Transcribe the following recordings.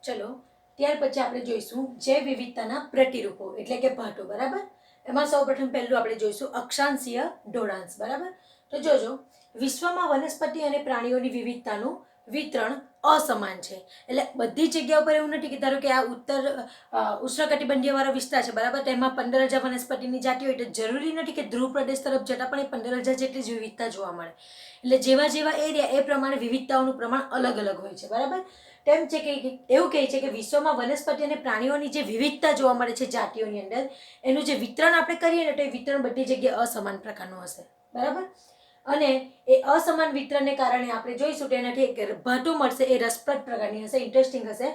ચલો ત્યાર પછી આપણે જોઈશું જૈવ વિવિધતાના પ્રતિરૂપો એટલે કે ભાટો. બરાબર, એમાં સૌપ્રથમ પહેલું આપણે જોઈશું અક્ષાંશીય ઢોળાંશ. બરાબર, તો જોજો વિશ્વમાં વનસ્પતિ અને પ્રાણીઓની વિવિધતાનું વિતરણ અસમાન છે. એટલે બધી જગ્યા ઉપર એવું નથી કે ધારો કે આ ઉષ્ણકટિબંધીય વાળો વિસ્તાર છે. બરાબર, તેમાં 15,000 વનસ્પતિની જાતિ હોય તો જરૂરી નથી કે ધ્રુવ પ્રદેશ તરફ જતા પણ એ 15,000 જેટલી જ વિવિધતા જોવા મળે. એટલે જેવા જેવા એરિયા એ પ્રમાણે વિવિધતાઓનું પ્રમાણ અલગ અલગ હોય છે. બરાબર, તેમ છે કે એવું કહે છે કે વિશ્વમાં વનસ્પતિ અને પ્રાણીઓની જે વિવિધતા જોવા મળે છે જાતિઓની અંદર, એનું જે વિતરણ આપણે કરીએ ને તો એ વિતરણ બધી જગ્યાએ અસમાન પ્રકારનું હશે. બરાબર, અને એ અસમાન વિતરણને કારણે આપણે જોઈશું તો એનાથી એક ભાટો મળશે. એ રસપ્રદ પ્રકારની હશે, ઇન્ટરેસ્ટિંગ હશે.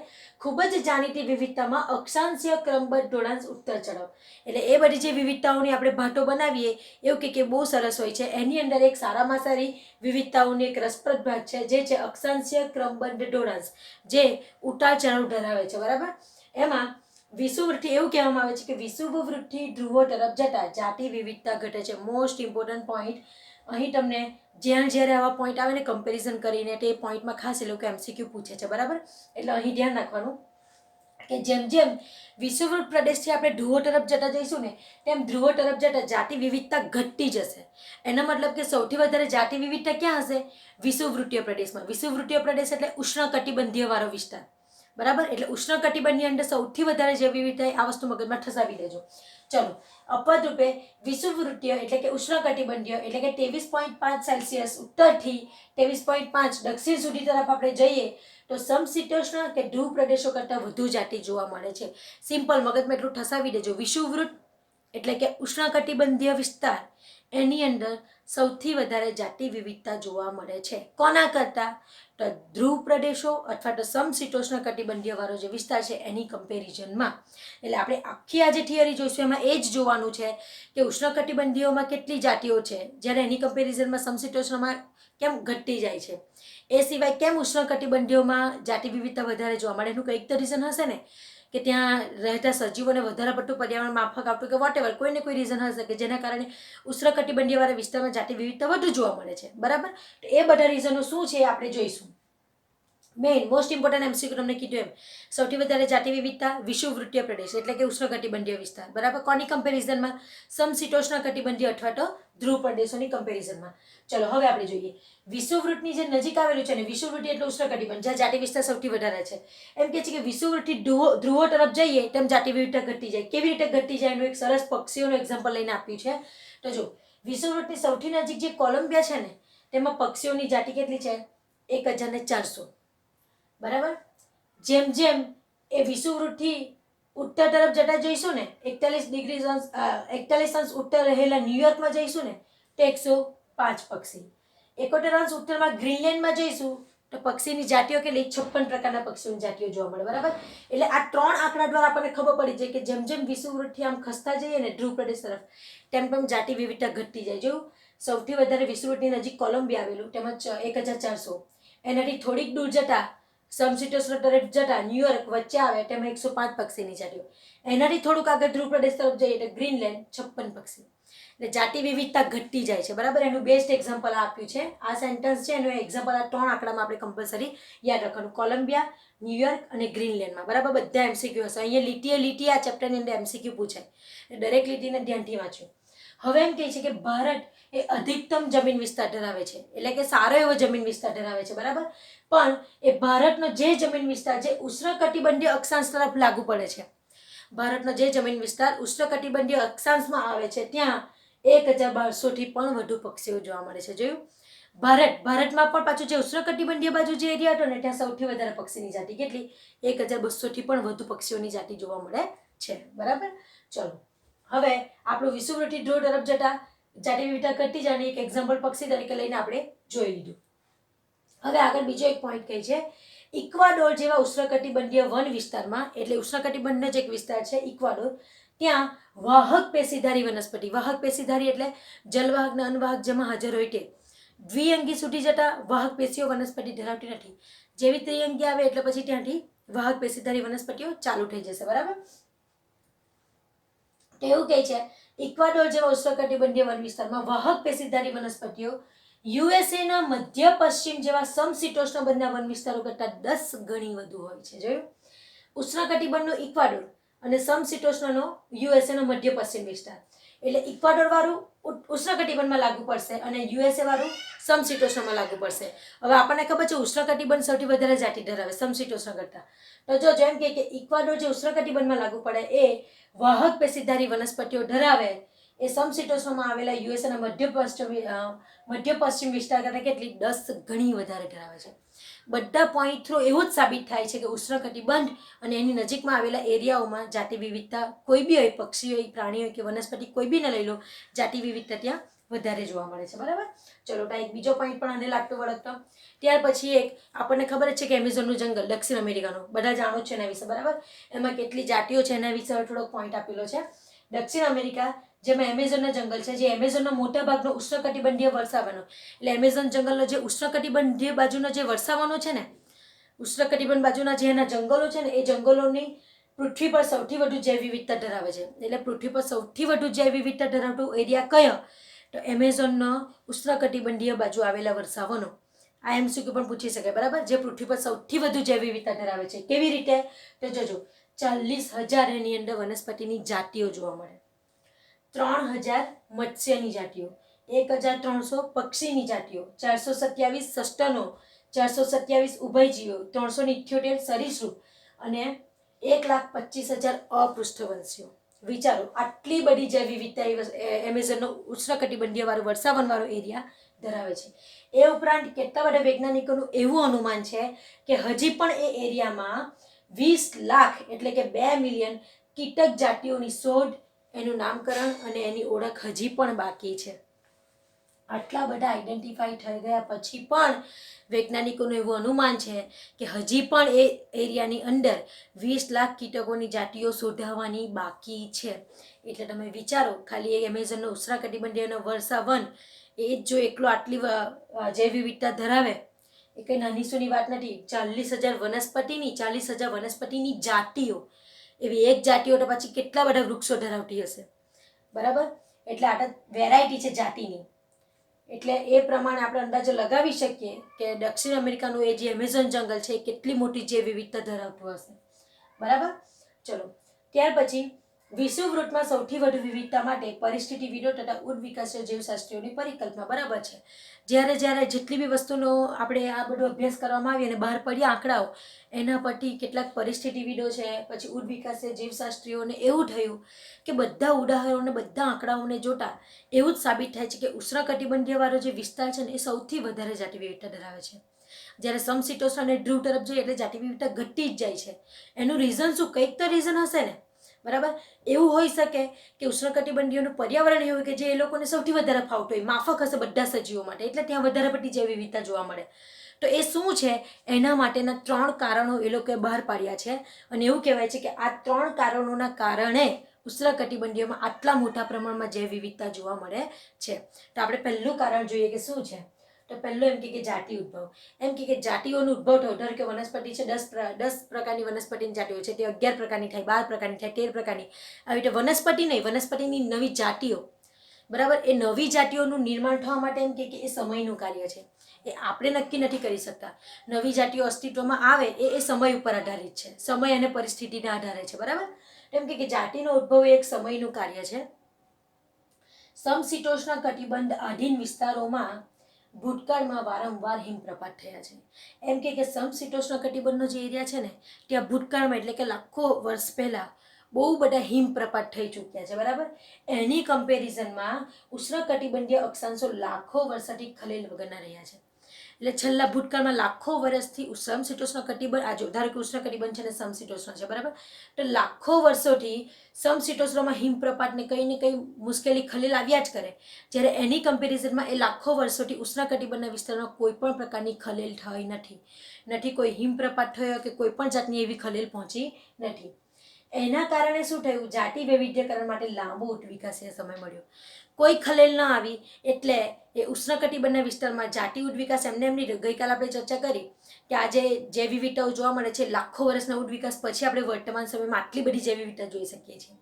ખૂબ જ જાણીતી વિવિધતામાં અક્ષાંશીય ક્રમબદ્ધ ઢોળાંશ ઉત્તર ચઢાવ. એટલે એ બધી જે વિવિધતાઓની આપણે ભાટો બનાવીએ એવું કે બહુ સરસ હોય છે. એની અંદર એક સારામાં સારી વિવિધતાઓની એક રસપ્રદ ભાગ છે જે છે અક્ષાંશીય ક્રમબદ્ધ ઢોળાંશ, જે ઉતાર ચઢાવ ધરાવે છે. બરાબર, એમાં વિષુવવૃત્તિ એવું કહેવામાં આવે છે કે વિષુવવૃત્તિ ધ્રુવો તરફ જતા જાતિ વિવિધતા ઘટે છે. મોસ્ટ ઇમ્પોર્ટન્ટ પોઈન્ટ અહીં તમને જ્યારે આવા પોઈન્ટ આવે ને કમ્પેરિઝન કરીને તે પોઈન્ટમાં ખાસ એ લોકો એમસીક્યુ પૂછે છે. બરાબર, એટલે અહીં ધ્યાન રાખવાનું કે જેમ જેમ વિષુવવૃત્ત પ્રદેશથી આપણે ધ્રુવો તરફ જતા જઈશું ને તેમ ધ્રુવો તરફ જતા જાતિ વિવિધતા ઘટતી જશે. એનો મતલબ કે સૌથી વધારે જાતિ વિવિધતા ક્યાં હશે? વિષુવવૃત્તીય પ્રદેશમાં. વિષુવવૃત્તીય પ્રદેશ એટલે ઉષ્ણકટિબંધીય વાળો વિસ્તાર. બરાબર, એટલે ઉષ્ણકટિબંધની અંદર સૌથી વધારે જે વિવિધતા આ વસ્તુ મગજમાં ઠસાવી દેજો. ચલો, અપવાદ રૂપે વિષુવવૃત્તીય એટલે કે ઉષ્ણકટિબંધીય એટલે કે 23.5 સેલ્સિયસ ઉત્તરથી 23.5 દક્ષિણ સુધી તરફ આપણે જઈએ તો સમશીતોષ્ણ કે ધ્રુવ પ્રદેશો કરતાં વધુ જાતિ જોવા મળે છે. સિમ્પલ, મગજમાં એટલું ઠસાવી દેજો. વિષુવવૃત્ત એટલે કે ઉષ્ણકટિબંધીય વિસ્તાર, એની અંદર સૌથી વધારે જાતિ વિવિધતા જોવા મળે છે. કોના કરતાં? તો ધ્રુવ પ્રદેશો અથવા તો સમશીતોષ્ણ કટિબંધીય વાળો જે વિસ્તાર છે એની કમ્પેરિઝનમાં. એટલે આપણે આખી આ જે થિયરી જોઈશું એમાં એ જ જોવાનું છે કે ઉષ્ણકટિબંધીયોમાં કેટલી જાતિઓ છે જ્યારે એની કમ્પેરિઝનમાં સમશીતોષ્ણમાં કેમ ઘટતી જાય છે. એ સિવાય કેમ ઉષ્ણકટિબંધીયોમાં જાતિ વિવિધતા વધારે જોવા મળે, એનું કંઈક તો રીઝન હશે ને, કે ત્યાં રહેતા સજીવોને વધારે પડતું પર્યાવરણ માફક આવતું કે વોટેવર કોઈ ને કોઈ રીઝન હશે કે જેના કારણે ઉષ્ણકટિબંધીય વાળા વિસ્તારમાં જાતિ વિવિધતા વધુ જોવા મળે છે. બરાબર, તો એ બધા રીઝનો શું છે એ આપણે જોઈશું. મેઇન મોસ્ટ ઇમ્પોર્ટન્ટ એમસીક્યુ તમને કીધું એમ સૌથી વધારે જાતિ વિવિધતા વિષુવવૃત્તીય પ્રદેશ એટલે કે ઉષ્ણકટિબંધીય વિસ્તાર. બરાબર, કોની કમ્પેરિઝનમાં? સમશીતોષ્ણ કટિબંધીય અથવા તો ધ્રુવ પ્રદેશોની કમ્પેરિઝનમાં. ચલો હવે આપણે જોઈએ વિષુવવૃત્તની જે નજીક આવેલું છે ને, વિષુવવૃત્તિ એટલે ઉષ્ણકટિબંધ જ્યાં જાતિ વિસ્તાર સૌથી વધારે છે. એમ કે છે કે વિષુવવૃત્તિ ધ્રુવો તરફ જઈએ તેમ જાતિ વિવિધતા ઘટતી જાય. કેવી રીતે ઘટતી જાય એનું એક સરસ પક્ષીઓનું એક્ઝામ્પલ લઈને આપ્યું છે. તો જો વિષુવવૃત્તની સૌથી નજીક જે કોલંબિયા છે ને તેમાં પક્ષીઓની જાતિ કેટલી છે? 1,400. બરાબર, જેમ જેમ એ વિષુવવૃત્તથી ઉત્તર તરફ જતા જઈશું ને 41 અંશ ઉત્તર રહેલા ન્યુયોર્કમાં જઈશું ને તો 105 પક્ષી. 71 અંશ ઉત્તરમાં ગ્રીનલેન્ડમાં જઈશું તો પક્ષીની જાતિઓ કેટલી? 56 પ્રકારના પક્ષીઓની જાતિઓ જોવા મળે. બરાબર, એટલે આ 3 આંકડા દ્વારા આપણને ખબર પડી જાય કે જેમ જેમ વિષુવવૃત્તથી આમ ખસતા જઈએ ને ધ્રુવ પ્રદેશ તરફ તેમ તેમ જાતિ વિવિધતા ઘટતી જાય. જો સૌથી વધારે વિષુવવૃત્તની નજીક કોલંબિયા આવેલું તેમાં 1,400. એનાથી થોડીક દૂર જતા સમશીતોષ્ણ તરફ જતા ન્યુયોર્ક વચ્ચે આવે તેમાં 105 પક્ષીની જાતિઓ. એનાથી થોડુંક આગળ ધ્રુવ પ્રદેશ તરફ જઈએ તો ગ્રીનલેન્ડ 56 પક્ષી. એટલે જાતિ વિવિધતા ઘટતી જાય છે. બરાબર, એનું બેસ્ટ એક્ઝામ્પલ આપ્યું છે. આ સેન્ટેન્સ છે એનું એક્ઝામ્પલ આ 3 આંકડામાં આપણે કમ્પલસરી યાદ રાખવાનું. કોલંબિયા, ન્યુયોર્ક અને ગ્રીનલેન્ડમાં. બરાબર, બધા એમસીક્યુ હશે. અહીંયા લીટીએ આ ચેપ્ટરની અંદર એમસીક્યુ પૂછાય. દરેક લીટીને ધ્યાનથી વાંચ્યું. હવે એમ કહે છે કે ભારત એ અધિકતમ જમીન વિસ્તાર ધરાવે છે એટલે કે સારો એવો જમીન વિસ્તાર ધરાવે છે. બરાબર, પણ એ ભારતનો જે જમીન વિસ્તાર જે ઉષ્ણકટિબંધીય અક્ષાંશ તરફ લાગુ પડે છે, ભારતનો જે જમીન વિસ્તાર ઉષ્ણકટિબંધીય અક્ષાંશમાં આવે છે ત્યાં 1,1200થી પણ વધુ પક્ષીઓ જોવા મળે છે. જોયું? ભારતમાં પણ પાછું જે ઉષ્ણકટિબંધીય બાજુ જે એરિયા હતો ને ત્યાં સૌથી વધારે પક્ષીની જાતિ કેટલી? 1,200થી પણ વધુ પક્ષીઓની જાતિ જોવા મળે છે. બરાબર, ચલો હવે આપણું વિષુવવૃત્તિ ધ્રુવ તરફ જતા જાતિ વિવિધતા ઘટતી જાય એક એક્ઝામ્પલ પક્ષી તરીકે લઈને આપણે જોઈ લીધું. હવે આગળ બીજો એક પોઈન્ટ કહે છે ઇક્વાડોર જેવા ઉષ્ણકટિબંધીય વન વિસ્તારમાં, એટલે ઉષ્ણકટિબંધનો જ એક વિસ્તાર છે ઇક્વાડોર, ત્યાં વાહક પેશીધારી વનસ્પતિ. વાહક પેશીધારી એટલે જલવાહક અને અનવાહક જેમાં હાજર હોય તે દ્વિઅંગી સુધી જતા વાહક પેશીઓ વનસ્પતિ ધરાવતી નથી. જેવી ત્રિઅંગી આવે એટલે પછી ત્યાંથી વાહક પેશીધારી વનસ્પતિઓ ચાલુ થઈ જશે. બરાબર, તો એવું કહે છે ઇક્વાડોર જેવા ઉષ્ણકટિબંધીય વન વિસ્તારમાં વાહક પેશીધારી વનસ્પતિઓ યુએસએના મધ્ય પશ્ચિમ જેવા સમશીતોષ્ણ બંધના વન વિસ્તારો કરતાં 10 ગણી વધુ હોય છે. જોયું? ઉષ્ણકટિબંધનો ઇક્વાડોર અને સમશીતોષ્ણનો યુએસએનો મધ્ય પશ્ચિમ વિસ્તાર. એટલે ઇક્વાડોર વાળું ઉષ્ણકટિબંધમાં લાગુ પડશે અને યુએસએ વાળું સમશીતોષ્ણમાં લાગુ પડશે. હવે આપણને ખબર છે ઉષ્ણકટિબંધ સૌથી વધારે જાતિ ધરાવે સમશીતોષ્ણ કરતા. તો જો જેમ કે ઇક્વાડોર જે ઉષ્ણકટિબંધમાં લાગુ પડે એ વાહક પેશીધારી વનસ્પતિઓ ધરાવે, એ સમશીતોષ્ણમાં આવેલા યુએસએના મધ્ય પશ્ચિમ વિસ્તાર કરતાં કેટલી 10 ગણી વધારે ધરાવે છે. બધા પોઈન્ટ થ્રુ એવું જ સાબિત થાય છે કે ઉષ્ણકટિબંધ અને એની નજીકમાં આવેલા એરિયાઓમાં જાતિ વિવિધતા કોઈ બી હોય, પક્ષી હોય, પ્રાણી હોય કે વનસ્પતિ કોઈ બી ન લઈ લો, જાતિ વિવિધતા ત્યાં વધારે જોવા મળે છે. બરાબર. ચલો એક બીજો પોઈન્ટ પણ આને લાગતો વળગતો. ત્યાર પછી એક આપણને ખબર જ છે કે એમેઝોનનું જંગલ દક્ષિણ અમેરિકાનું બધા જાણો છે એના વિશે. બરાબર. એમાં કેટલી જાતિઓ છે એના વિશે થોડોક પોઈન્ટ આપેલો છે. દક્ષિણ અમેરિકા જેમાં એમેઝોનના જંગલ છે, જે એમેઝોનનો મોટા ભાગનો ઉષ્ણકટિબંધીય વર્ષાવનો, એટલે એમેઝોન જંગલનો જે ઉષ્ણકટિબંધીય બાજુનો જે વર્ષાવનો છે ને, ઉષ્ણકટિબંધ બાજુના જે એના જંગલો છે ને, એ જંગલોની પૃથ્વી પર સૌથી વધુ જૈવ વિવિધતા ધરાવે છે. એટલે પૃથ્વી પર સૌથી વધુ જૈવ વિવિધતા ધરાવતું એરિયા કયો? તો એમેઝોનનો ઉષ્ણકટિબંધીય બાજુ આવેલા વર્ષાવનો. આ એમસીક્યુ પણ પૂછી શકાય. બરાબર. જે પૃથ્વી પર સૌથી વધુ જૈવ વિવિધતા ધરાવે છે. કેવી રીતે? તો જોજો 40,000 એની અંદર વનસ્પતિની જાતિઓ જોવા મળે, 3,000 મત્સ્યની જાતિઓ, 1,300 પક્ષીની જાતિઓ, 427 સસ્તનો, 427 ઉભયજીવો, 378 સરીસૃપ અને 1,25,000 અપૃષ્ઠવંશીઓ. વિચારો, આટલી બધી જૈવ વિવિધતા એમેઝોનનો ઉષ્ણકટિબંધીય વાળો વર્ષાવન વાળો એરિયા ધરાવે છે. એ ઉપરાંત કેટલા બધા વૈજ્ઞાનિકોનું એવું અનુમાન છે કે હજી પણ એ એરિયામાં 20 લાખ એટલે કે 2 મિલિયન કીટક જાતિઓની શોધ, એનું નામકરણ અને એની ઓળખ હજી પણ બાકી છે. આટલા બધા આઈડેન્ટિફાઈ થઈ ગયા પછી પણ વૈજ્ઞાનિકોનું એવું અનુમાન છે કે હજી પણ એ એરિયાની અંદર 20 લાખ કીટકોની જાતિઓ શોધાવાની બાકી છે. એટલે તમે વિચારો, ખાલી એ એમેઝોનનો ઉષ્ણકટિબંધીયનો વર્ષાવન એ જ જો એકલો આટલી જૈવ વિવિધતા ધરાવે, એ કંઈ નાની સૂની વાત નથી. 40,000 વનસ્પતિની જાતિઓ, એવી એક જાતિઓ તો પછી કેટલા બધા વૃક્ષો ધરાવતી હશે. બરાબર. એટલે આ વેરાયટી છે જાતિની. એટલે એ પ્રમાણે આપણે અંદાજો લગાવી શકીએ કે દક્ષિણ અમેરિકાનું એ જે એમેઝોન જંગલ છે એ કેટલી મોટી જૈવ વિવિધતા ધરાવતું હશે. બરાબર. ચલો ત્યાર પછી વિષુવવૃત્તમાં સૌથી વધુ વિવિધતા માટે પરિસ્થિતિવિદો તથા ઉદ્વિકાસીય જીવશાસ્ત્રીઓની પરિકલ્પના. બરાબર છે. જ્યારે જેટલી બી વસ્તુનો આપણે આ બધો અભ્યાસ કરવામાં આવી અને બહાર પડ્યા આંકડાઓ, એના પરથી કેટલાક પરિસ્થિતિવિદો છે, પછી ઉદ્વિકાસીય જીવશાસ્ત્રીઓને એવું થયું કે બધા ઉદાહરણોને બધા આંકડાઓને જોતા એવું જ સાબિત થાય છે કે ઉષ્ણકટિબંધીય વાળો જે વિસ્તાર છે ને એ સૌથી વધારે જાતિ વિવિધતા ધરાવે છે. જ્યારે સમશીતોષ્ણ અને ધ્રુવ તરફ જઈએ એટલે જાતિ વિવિધતા ઘટી જ જાય છે. એનું રીઝન શું? કંઈક તો રીઝન હશે ને. બરાબર. એવું હોઈ શકે કે ઉષ્ણકટિબંધીયનું પર્યાવરણ એવું કે જે એ લોકોને સૌથી વધારે ફાવતું હોય, માફક હશે બધા સજીવો માટે, એટલે ત્યાં વધારે પડતી જૈવ વિવિધતા જોવા મળે. તો એ શું છે? એના માટેના 3 કારણો એ લોકોએ બહાર પાડ્યા છે અને એવું કહેવાય છે કે આ 3 કારણોના કારણે ઉષ્ણકટિબંધીયમાં આટલા મોટા પ્રમાણમાં જૈવ વિવિધતા જોવા મળે છે. તો આપણે પહેલું કારણ જોઈએ કે શું છે. તો પહેલું એમ કે જાતિ ઉદ્ભવ. એમ કે જાતિઓનો ઉદ્ભવ થયો. ધારો કે વનસ્પતિ છે, 10 પ્રકારની વનસ્પતિની જાતિઓ છે, તે 11 પ્રકારની થાય, 12 પ્રકારની થાય, 13 પ્રકારની. આવી રીતે વનસ્પતિ નહીં, વનસ્પતિની નવી જાતિઓ. બરાબર. એ નવી જાતિઓનું નિર્માણ થવા માટે એમ કે એ સમયનું કાર્ય છે. એ આપણે નક્કી નથી કરી શકતા. નવી જાતિઓ અસ્તિત્વમાં આવે એ સમય ઉપર આધારિત છે, સમય અને પરિસ્થિતિના આધારે છે. બરાબર. એમ કે જાતિનો ઉદ્ભવ એક સમયનું કાર્ય છે. સમશીતોષ્ણ કટિબંધ આધીન વિસ્તારોમાં ભૂતકાળમાં વારંવાર હિમપ્રપાત થયા છે. એમ કે સમશીતોષ્ણ કટિબંધનો જે એરિયા છે ને, ત્યાં ભૂતકાળમાં એટલે કે લાખો વર્ષ પહેલા બહુ બધા હિમપ્રપાત થઈ ચૂક્યા છે. બરાબર. એની કમ્પેરિઝનમાં ઉષ્ણકટિબંધીય અક્ષાંશો લાખો વર્ષોથી ખલેલ વગરના રહ્યા છે. એટલે છેલ્લા ભૂતકાળમાં લાખો વર્ષથી સમશીતોષ્ણ કટિબંધ, આ જો ધારો કે ઉષ્ણકટિબંધ છે ને સમશીતોષ્ણ છે. બરાબર. તો લાખો વર્ષોથી સમશીતોષ્ણમાં હિમપ્રપાતને કંઈ ને કંઈ મુશ્કેલી ખલેલ આવ્યા જ કરે. જ્યારે એની કમ્પેરિઝનમાં એ લાખો વર્ષોથી ઉષ્ણકટિબંધના વિસ્તારમાં કોઈ પણ પ્રકારની ખલેલ થઈ નથી. કોઈ હિમપ્રપાત થયો કે કોઈ પણ જાતની એવી ખલેલ પહોંચી નથી. એના કારણે શું થયું? જાતિ વૈવિધ્યકરણ માટે લાંબો ઉદ્વિકાસીય સમય મળ્યો. કોઈ ખલેલ ન આવી એટલે એ ઉષ્ણકટિબંધના વિસ્તારમાં જાતિ ઉદ્વિકાસ એમને નહીં. ગઈકાલે આપણે ચર્ચા કરી કે આજે જૈવ વિવિધતાઓ જોવા મળે છે, લાખો વર્ષના ઉદ્વિકાસ પછી આપણે વર્તમાન સમયમાં આટલી બધી જૈવ વિવિધતા જોઈ શકીએ છીએ.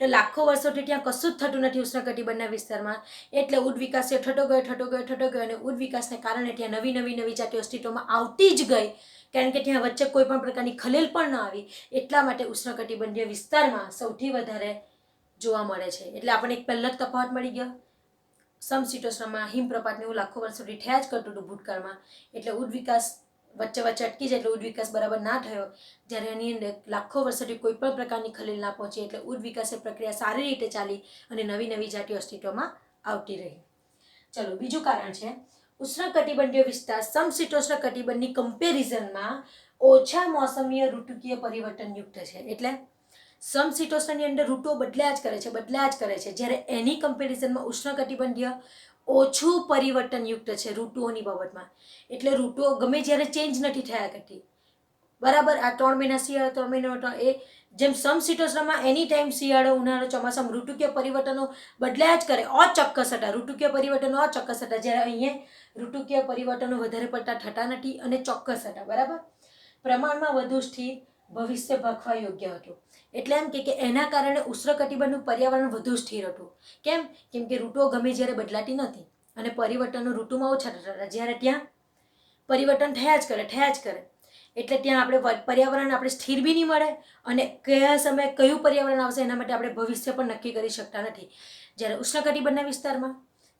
તો લાખો વર્ષોથી ત્યાં કશું જ થતું નથી ઉષ્ણકટિબંધના વિસ્તારમાં. એટલે ઉડ વિકાસ થતો ગયો અને ઉડ વિકાસને કારણે ત્યાં નવી જાતિઓ અસ્તિત્વમાં આવતી જ ગઈ, કારણ કે ત્યાં વચ્ચે કોઈ પણ પ્રકારની ખલેલ પણ ન આવી. એટલા માટે ઉષ્ણકટિબંધીય વિસ્તારમાં સૌથી વધારે જોવા મળે છે. એટલે આપણને એક પહેલો જ તફાવત મળી ગયો. સમશીતોષ્ણમાં હિમપ્રપાતને એવું લાખો વર્ષોથી થયા જ કરતું હતું ભૂતકાળમાં, એટલે ઉડ વિકાસ વચ્ચે અટકી જાય, એટલે ઉડ વિકાસ બરાબર ના થયો. જ્યારે એની અંદર લાખો વર્ષોથી કોઈ પણ પ્રકારની ખલેલ ના પહોંચી, એટલે ઉડ વિકાસની પ્રક્રિયા સારી રીતે ચાલી અને નવી જાતિઓ અસ્તિત્વમાં આવતી રહી. ચલો, બીજું કારણ છે ઉષ્ણકટિબંધીય વિસ્તાર સમશીતોષ્ણ કટિબંધની કમ્પેરિઝનમાં ઓછા મોસમીય ઋતુકીય પરિવર્તન યુક્ત છે. એટલે સમશીતોષ્ણની અંદર ઋતુઓ બદલ્યા જ કરે છે, જ્યારે એની કમ્પેરિઝનમાં ઉષ્ણકટિબંધીય ઓછું પરિવર્તનયુક્ત છે ઋતુઓની બાબતમાં. એટલે ઋતુઓ ગમે જ્યારે ચેન્જ નથી થયા કરતી, બરાબર. આ 3 મહિના શિયાળો, 3 મહિના એ જેમ સમશીતોષ્ણમાં એની ટાઈમ શિયાળો, ઉનાળો, ચોમાસામાં ઋતુકીય પરિવર્તનો બદલાયા જ કરે, અચોક્કસ હતા ઋતુકીય પરિવર્તનો, અચોક્કસ હતા. જ્યારે અહીંયા ઋતુકીય પરિવર્તનો વધારે પડતા થતા નથી અને ચોક્કસ હતા, બરાબર. પ્રમાણમાં વધુ સ્થિર, ભવિષ્ય ભાખવા યોગ્ય હતું. એટલે એમ કે એના કારણે ઉષ્ણકટિબંધનું પર્યાવરણ વધુ સ્થિર હતું. કેમ કે ઋતુઓ ગમે જ્યારે બદલાતી નથી અને પરિવર્તનો ઋતુમાં ઓછા થતા હતા. જ્યારે ત્યાં પરિવર્તન થયા જ કરે, એટલે ત્યાં આપણે પર્યાવરણ આપણે સ્થિર બી નહીં મળે અને કયા સમયે કયું પર્યાવરણ આવશે એના માટે આપણે ભવિષ્ય પણ નક્કી કરી શકતા નથી. જ્યારે ઉષ્ણકટિબંધના વિસ્તારમાં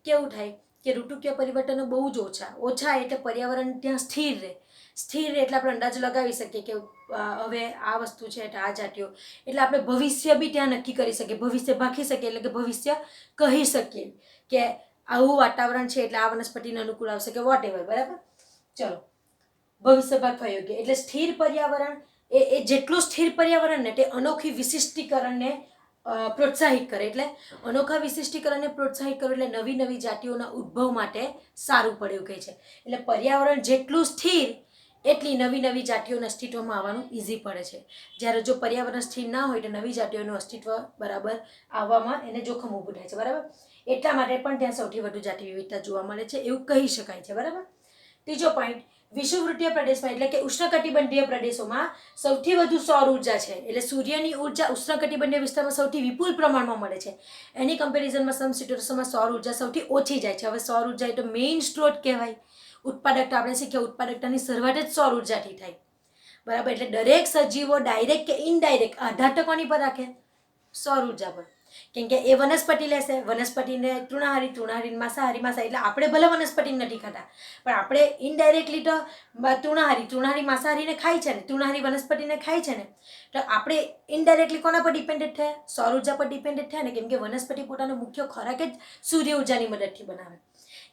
કેવું થાય કે ઋતુકીય પરિવર્તનો બહુ જ ઓછા, એટલે પર્યાવરણ ત્યાં સ્થિર રહે એટલે આપણે અંદાજ લગાવી શકીએ કે હવે આ વસ્તુ છે એટલે આ જાતિઓ, એટલે આપણે ભવિષ્ય બી ત્યાં નક્કી કરી શકીએ, ભવિષ્ય ભાખી શકીએ, એટલે કે ભવિષ્ય કહી શકીએ કે આવું વાતાવરણ છે એટલે આ વનસ્પતિને અનુકૂળ આવશે કે વોટ એવર, બરાબર. ચલો, ભવિષ્ય ભાખવા યોગ્ય એટલે સ્થિર પર્યાવરણ, એ જેટલું સ્થિર પર્યાવરણ ને તે અનોખી વિશિષ્ટીકરણને પ્રોત્સાહિત કરે. એટલે અનોખા વિશિષ્ટીકરણને પ્રોત્સાહિત કરે એટલે નવી જાતિઓના ઉદ્ભવ માટે સારું પડે એવું કહે છે. એટલે પર્યાવરણ જેટલું સ્થિર એટલી નવી જાતિઓના અસ્તિત્વમાં આવવાનું ઇઝી પડે છે. જ્યારે જો પર્યાવરણ સ્થિર ના હોય તો નવી જાતિઓનું અસ્તિત્વ બરાબર આવવામાં એને જોખમ ઊભું થાય છે, બરાબર. એટલા માટે પણ ત્યાં સૌથી વધુ જાતિ વિવિધતા જોવા મળે છે એવું કહી શકાય છે, બરાબર. ત્રીજો પોઈન્ટ, વિષુવવૃત્તીય પ્રદેશમાં એટલે કે ઉષ્ણકટિબંધીય પ્રદેશોમાં સૌથી વધુ સૌર ઉર્જા છે. એટલે સૂર્યની ઉર્જા ઉષ્ણકટિબંધીય વિસ્તારમાં સૌથી વિપુલ પ્રમાણમાં મળે છે. એની કમ્પેરિઝનમાં સમશીતોષ્ણમાં સૌર ઉર્જા સૌથી ઓછી જાય છે. હવે સૌર ઉર્જા એ તો મેઇન સ્ત્રોત કહેવાય. ઉત્પાદકતા આપણે શીખ્યા, ઉત્પાદકતાની શરૂઆત જ સૌર ઉર્જાથી થાય, બરાબર. એટલે દરેક સજીવો ડાયરેક્ટ કે ઇનડાયરેક્ટ આધાર તો કોની પર રાખે? સૌર ઉર્જા પર. કેમ કે એ વનસ્પતિ લેશે, વનસ્પતિને તૃણાહારી માંસાહારી, એટલે આપણે ભલે વનસ્પતિ નથી ખાતા પણ આપણે ઇનડાયરેક્ટલી તો તૃણાહારી માંસાહારીને ખાય છે ને, તૃણાહારી વનસ્પતિને ખાય છે ને, તો આપણે ઇનડાયરેક્ટલી કોના પર ડિપેન્ડેન્ટ થયા? સૌર ઉર્જા પર ડિપેન્ડેન્ટ થયા ને. કેમ કે વનસ્પતિ પોતાનો મુખ્ય ખોરાક જ સૂર્ય ઉર્જાની મદદથી બનાવે.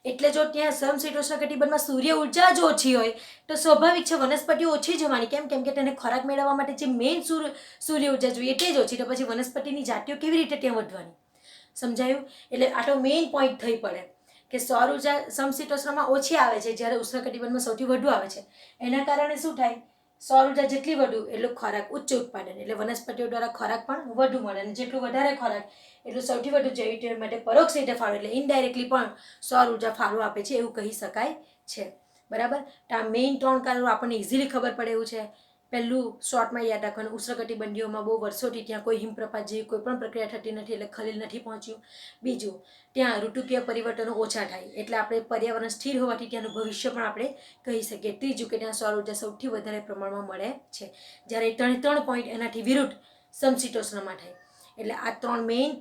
એટલે જો ત્યાં સમશીતોષ્ણ કટિબંધમાં સૂર્ય ઉર્જા જ ઓછી હોય તો સ્વાભાવિક છે વનસ્પતિઓ ઓછી જવાની. કેમ કે તેને ખોરાક મેળવવા માટે જે મેઇન સૂર્ય ઉર્જા જોઈએ તે જ ઓછી, તો પછી વનસ્પતિની જાતિઓ કેવી રીતે ત્યાં વધવાની? સમજાયું? એટલે આ તો મેઇન પોઈન્ટ થઈ પડે કે સૌર ઉર્જા સમશીતોષ્ણમાં ઓછી આવે છે જ્યારે ઉષ્ણકટિબંધમાં સૌથી વધુ આવે છે. એના કારણે શું થાય? સૌર ઉર્જા જેટલી વધુ એટલું ખોરાક ઉચ્ચ ઉત્પાદન, એટલે વનસ્પતિઓ દ્વારા ખોરાક પણ વધુ મળે, અને જેટલું વધારે ખોરાક એટલું સૌથી વધુ જૈવિક તેલ માટે પરોક્ષ રીતે ફાળો, એટલે ઇનડાયરેક્ટલી પણ સૌર ઉર્જા ફાળો આપે છે એવું કહી શકાય છે, બરાબર. તો આ મેઇન 3 કારણો આપણને ઇઝીલી ખબર પડે એવું છે. પહેલું શોર્ટમાં યાદ રાખવાનું, ઉષ્ણકટિબંધીઓમાં બહુ વર્ષોથી ત્યાં કોઈ હિમપ્રપાત જેવી કોઈ પણ પ્રક્રિયા થતી નથી એટલે ખલેલ નથી પહોંચ્યું. બીજું, ત્યાં ઋતુકીય પરિવર્તનો ઓછા થાય એટલે આપણે પર્યાવરણ સ્થિર હોવાથી ત્યાંનું ભવિષ્ય પણ આપણે કહી શકીએ. ત્રીજું, કે ત્યાં સૌર ઉર્જા સૌથી વધારે પ્રમાણમાં મળે છે, જ્યારે 3 પોઈન્ટ એનાથી વિરુદ્ધ સમશીતોષ્ણમાં થાય. એટલે આ 3 મેઇન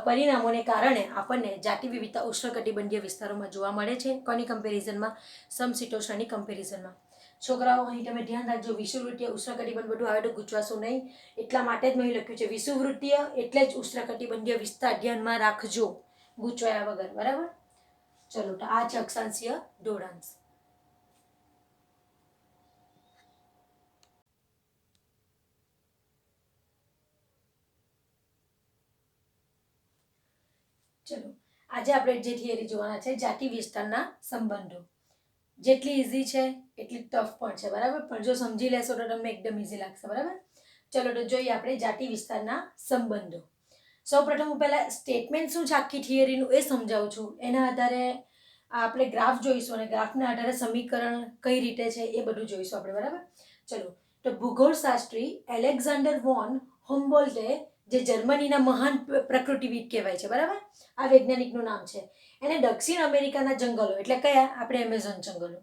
પરિણામોને કારણે આપણને જાતિ વિવિધતા ઉષ્ણકટિબંધીય વિસ્તારોમાં જોવા મળે છે. કોની કમ્પેરિઝનમાં? સમશીતોષ્ણની કમ્પેરિઝનમાં. છોકરાઓ, અહીં તમે ધ્યાન રાખજો, વિષુવવૃત્તીય ઉષ્ણકટિબંધ બધું આવે તો ગુચવાશો નહીં. એટલા માટે જ મેં લખ્યું છે વિષુવવૃત્તીય એટલે જ ઉષ્ણકટિબંધીય વિસ્તાર, ધ્યાનમાં રાખજો ગૂંચવાયા વગર, બરાબર. ચલો, તો આ છે અક્ષાંશીય ઢોળાંશ. ચલો, આજે આપણે જે થિયરી જોવાના છે જાતિ વિસ્તારના સંબંધો. જેટલી ઇઝી છે એટલી ટફ પણ છે, બરાબર. પણ જો સમજી લેશો તો તમને એકદમ ઇઝી લાગશે, બરાબર. ચલો, તો જોઈએ આપણે જાતિ વિસ્તારના સંબંધો. સૌપ્રથમ હું પહેલાં સ્ટેટમેન્ટ શું છે આખી થિયરીનું એ સમજાવું છું. એના આધારે આપણે ગ્રાફ જોઈશું અને ગ્રાફના આધારે સમીકરણ કઈ રીતે છે એ બધું જોઈશું આપણે, બરાબર. ચલો, તો ભૂગોળશાસ્ત્રી એલેક્ઝાન્ડર વોન હુમ્બોલ્ટે જે જર્મનીના મહાન પ્રકૃતિવિદ કહેવાય છે, બરાબર. આ વૈજ્ઞાનિકનું નામ છે. એને દક્ષિણ અમેરિકાના જંગલો, એટલે કયા, આપણે એમેઝોન જંગલો,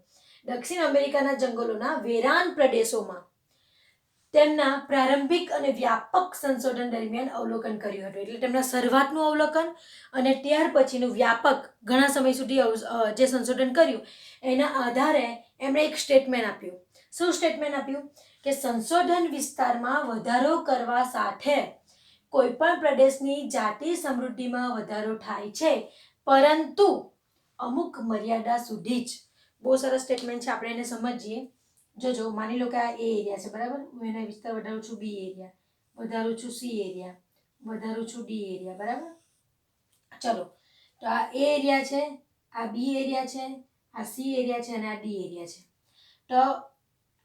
દક્ષિણ અમેરિકાના જંગલોના વેરાન પ્રદેશોમાં તેમના પ્રારંભિક અને વ્યાપક સંશોધન દરમિયાન અવલોકન કર્યું હતું. એટલે તેમના શરૂઆતનું અવલોકન અને ત્યાર પછીનું વ્યાપક ઘણા સમય સુધી જે સંશોધન કર્યું એના આધારે એમણે એક સ્ટેટમેન્ટ આપ્યું. શું સ્ટેટમેન્ટ આપ્યું? કે સંશોધન વિસ્તારમાં વધારો કરવા સાથે કોઈપણ પ્રદેશની જાતિ સમૃદ્ધિમાં વધારો થાય છે, પરંતુ અમુક મર્યાદા સુધી જ. બહુ સરસ સ્ટેટમેન્ટ છે, આપણે એને સમજીએ. જોજો, માની લો કે આ એ એરિયા છે, બરાબર. હું એના વિસ્તાર વધારું છું બી એરિયા, વધારું છું સી એરિયા, વધારું છું ડી એરિયા, બરાબર. ચલો, તો આ એ એરિયા છે, આ બી એરિયા છે, આ સી એરિયા છે અને આ ડી એરિયા છે. તો